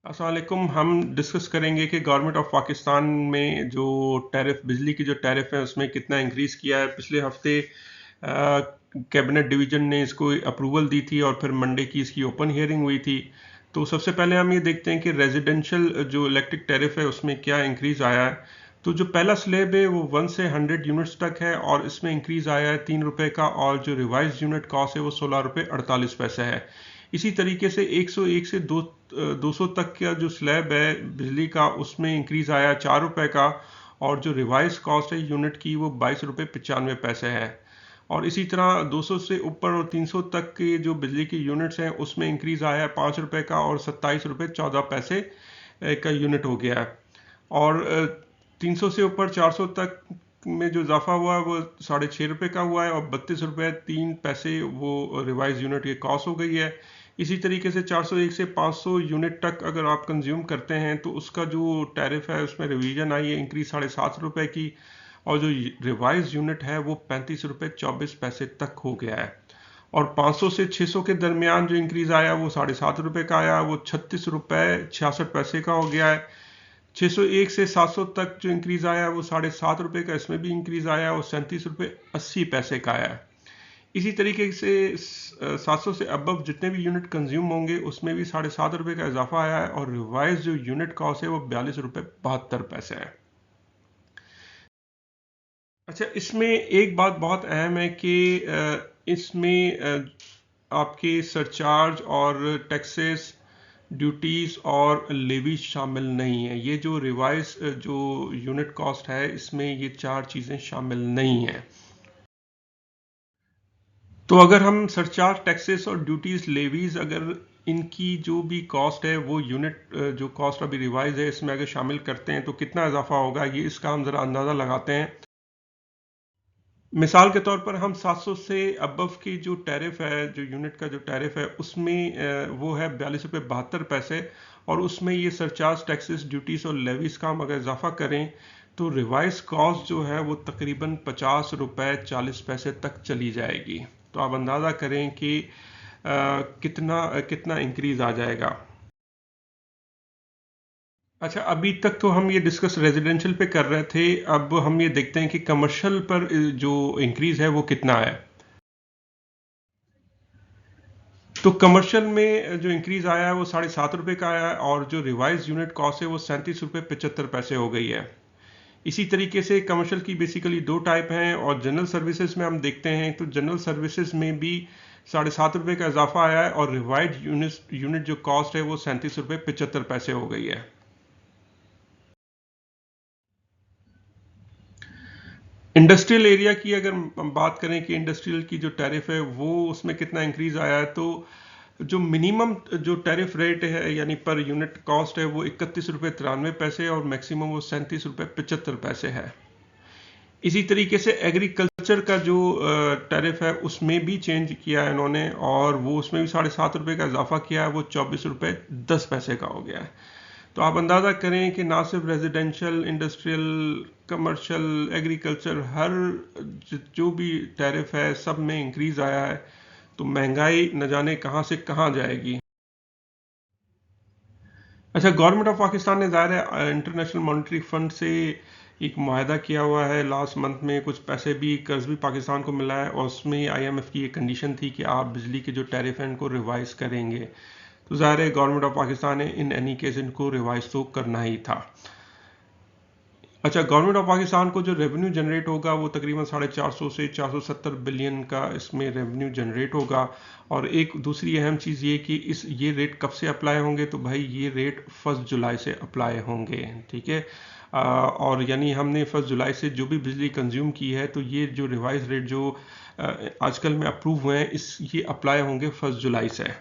अस्सलाम वालेकुम। हम डिस्कस करेंगे कि गवर्नमेंट ऑफ पाकिस्तान में जो टैरिफ बिजली की जो टैरिफ है उसमें कितना इंक्रीज़ किया है। पिछले हफ्ते कैबिनेट डिवीजन ने इसको अप्रूवल दी थी और फिर मंडे की इसकी ओपन हियरिंग हुई थी। तो सबसे पहले हम ये देखते हैं कि रेजिडेंशियल जो इलेक्ट्रिक टैरिफ है उसमें क्या इंक्रीज़ आया है। तो जो पहला स्लैब है वो 1 से 100 यूनिट्स तक है और इसमें इंक्रीज़ आया है 3 रुपये का, और जो रिवाइज यूनिट कॉस्ट है वो 16 रुपये 48 पैसे है। इसी तरीके से 101 से 200 तक का जो स्लैब है बिजली का उसमें इंक्रीज आया 4 रुपये का, और जो रिवाइज कॉस्ट है यूनिट की वो 22 रुपये 95 पैसे है। और इसी तरह 200 से ऊपर और 300 तक के जो बिजली की यूनिट्स हैं उसमें इंक्रीज आया है 5 रुपये का और 27 रुपये 14 पैसे का यूनिट हो गया है। और 300 से ऊपर 400 तक में जो इजाफा हुआ है वो 6.5 रुपये का हुआ है और 32 रुपये 3 पैसे वो रिवाइज यूनिट की कॉस्ट हो गई है। इसी तरीके से 401 से 500 यूनिट तक अगर आप कंज्यूम करते हैं तो उसका जो टैरिफ है उसमें रिवीजन आई है इंक्रीज 7.5 रुपये की, और जो रिवाइज यूनिट है वो 35 रुपये 24 पैसे तक हो गया है। और 500 से 600 के दरमियान जो इंक्रीज आया वो 7.5 रुपये का आया, वो 36 रुपये 66 पैसे का हो गया है। 601 से 700 तक जो इंक्रीज आया है वो 7.5 रुपये का, इसमें भी इंक्रीज आया और 37 रुपये 80 पैसे का आया है। इसी तरीके से 700 से अबव जितने भी यूनिट कंज्यूम होंगे उसमें भी 7.5 रुपये का इजाफा आया है, और रिवाइज जो यूनिट कॉस्ट है वो 42 रुपये 72 पैसे है। अच्छा, इसमें एक बात बहुत अहम है कि इसमें आपके सरचार्ज और टैक्सेस, ड्यूटीज और लेवी शामिल नहीं है। ये जो रिवाइज जो यूनिट कॉस्ट है इसमें ये चार चीज़ें शामिल नहीं है। तो अगर हम सरचार्ज, टैक्सेस और ड्यूटीज, लेवीज, अगर इनकी जो भी कॉस्ट है वो यूनिट जो कॉस्ट अभी रिवाइज है इसमें अगर शामिल करते हैं तो कितना इजाफा होगा, ये इसका हम ज़रा अंदाज़ा लगाते हैं। मिसाल के तौर पर हम 700 से अबव की जो टैरिफ है, जो यूनिट का जो टैरिफ है उसमें वो है 42 रुपये 72 पैसे, और उसमें ये सरचार्ज, टैक्सेस, ड्यूटीज और लेवीज का हम अगर इजाफा करें तो रिवाइज कॉस्ट जो है वो तकरीबन 50 रुपये 40 पैसे तक चली जाएगी। तो आप अंदाज़ा करें कि कितना कितना इंक्रीज आ जाएगा। अच्छा, अभी तक तो हम ये डिस्कस रेजिडेंशियल पे कर रहे थे, अब हम ये देखते हैं कि कमर्शियल पर जो इंक्रीज है वो कितना है। तो कमर्शियल में जो इंक्रीज आया है वो 7.5 रुपये का आया है, और जो रिवाइज यूनिट कॉस्ट है वो 37 रुपये 75 पैसे हो गई है। इसी तरीके से कमर्शियल की बेसिकली दो टाइप हैं, और जनरल सर्विसेज में हम देखते हैं तो जनरल सर्विसेज में भी 7.5 रुपये का इजाफा आया है, और रिवाइज यूनिट जो कॉस्ट है वो 37 रुपये 75 पैसे हो गई है। इंडस्ट्रियल एरिया की अगर हम बात करें कि इंडस्ट्रियल की जो टैरिफ है वो उसमें कितना इंक्रीज आया है, तो जो मिनिमम जो टैरिफ रेट है यानी पर यूनिट कॉस्ट है वो 31 रुपये 93 पैसे, और मैक्सिमम वो 37 रुपये 75 पैसे है। इसी तरीके से एग्रीकल्चर का जो टैरिफ है उसमें भी चेंज किया है इन्होंने, और वो उसमें भी 7.5 रुपये का इजाफा किया है, वो 24 रुपये 10 पैसे का हो गया है। तो आप अंदाज़ा करें कि ना सिर्फ रेजिडेंशियल, इंडस्ट्रियल, कमर्शियल, एग्रीकल्चर, हर जो भी टैरिफ है सब में इंक्रीज आया है। तो महंगाई न जाने कहाँ से कहाँ जाएगी। अच्छा, गवर्नमेंट ऑफ पाकिस्तान ने ज़ाहिर है इंटरनेशनल मॉनेटरी फंड से एक मुआहदा किया हुआ है। लास्ट मंथ में कुछ पैसे भी, कर्ज भी पाकिस्तान को मिला है, और उसमें आईएमएफ की एक कंडीशन थी कि आप बिजली के जो टैरिफ हैं इनको रिवाइज करेंगे। तो ज़ाहिर है गवर्नमेंट ऑफ पाकिस्तान ने इन एनी केस इनको रिवाइज तो करना ही था। अच्छा, गवर्नमेंट ऑफ पाकिस्तान को जो रेवेन्यू जनरेट होगा वो तकरीबन 450 से 470 बिलियन का इसमें रेवेन्यू जनरेट होगा। और एक दूसरी अहम चीज़ ये कि ये रेट कब से अप्लाई होंगे, तो भाई ये रेट 1 जुलाई से अप्लाई होंगे, ठीक है। और यानी हमने 1 जुलाई से जो भी बिजली कंज्यूम की है तो ये जो रिवाइज रेट जो आजकल में अप्रूव हुए हैं ये अप्लाई होंगे 1 जुलाई से।